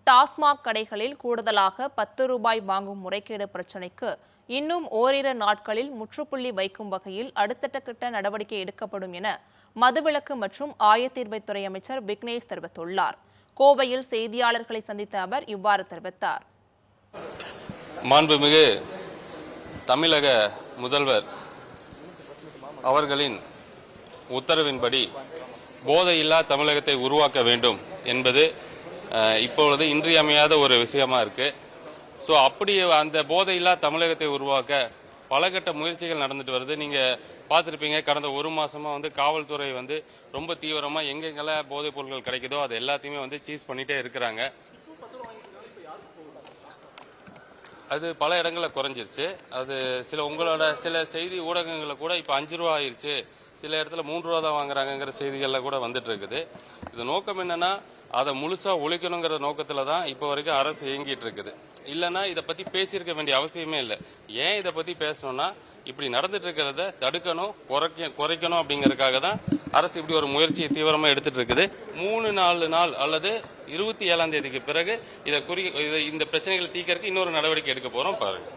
டாஸ்மாக் கடைகளில் கூடுதலாக 10 ரூபாய் வாங்கும் முறைகேடு பிரச்சினைக்கு இன்னும் ஓரிரு நாட்களில் முற்றுப்புள்ளி வைக்கும் வகையில் அடுத்த கட்ட நடவடிக்கை எடுக்கப்படும் என மதுவிலக்கு மற்றும் ஆயத்தீர்வைத்துறை அமைச்சர் விக்னேஷ் தெரிவித்துள்ளார். கோவையில் செய்தியாளர்களை சந்தித்த அவர் இவ்வாறு தெரிவித்தார். மாண்புமிகு தமிழக முதல்வர் அவர்களின் உத்தரவின்படி போதையில்லா தமிழகத்தை உருவாக்க வேண்டும் என்பது இப்பொழுது இன்றியமையாத ஒரு விஷயமா இருக்கு. ஸோ அப்படி அந்த போதையில்லா தமிழகத்தை உருவாக்க பல கட்ட முயற்சிகள் நடந்துட்டு வருது. நீங்க பார்த்துருப்பீங்க, கடந்த ஒரு மாசமா காவல்துறை ரொம்ப தீவிரமா எங்கெங்கெல்லாம் போதைப் பொருட்கள் கிடைக்குதோ அது எல்லாத்தையுமே சீஸ் பண்ணிட்டே இருக்கிறாங்க. அது பல இடங்களில் குறைஞ்சிருச்சு. அது உங்களோட சில செய்தி ஊடகங்களில் கூட இப்போ 5 ரூபா ஆயிடுச்சு, சில இடத்துல 3 ரூபா தான் வாங்குறாங்கிற செய்திகள்ல கூட வந்துட்டு இருக்குது. இது நோக்கம் என்னன்னா, அதை முழுசா ஒழிக்கணுங்கிற நோக்கத்துல தான் இப்போ வரைக்கும் அரசு இயங்கிட்டு இருக்குது. இல்லைன்னா இதை பத்தி பேசியிருக்க வேண்டிய அவசியமே இல்லை. ஏன் இதை பத்தி பேசணும்னா, இப்படி நடந்துட்டு இருக்கிறத தடுக்கணும், குறைக்கணும் அப்படிங்கறதுக்காக தான் அரசு இப்படி ஒரு முயற்சியை தீவிரமா எடுத்துட்டு இருக்குது. 3-4 நாள் அல்லது 27ஆம் தேதிக்கு பிறகு இந்த பிரச்சனைகளை தீர்க்கறதுக்கு இன்னொரு நடவடிக்கை எடுக்க போறோம் பாருங்க.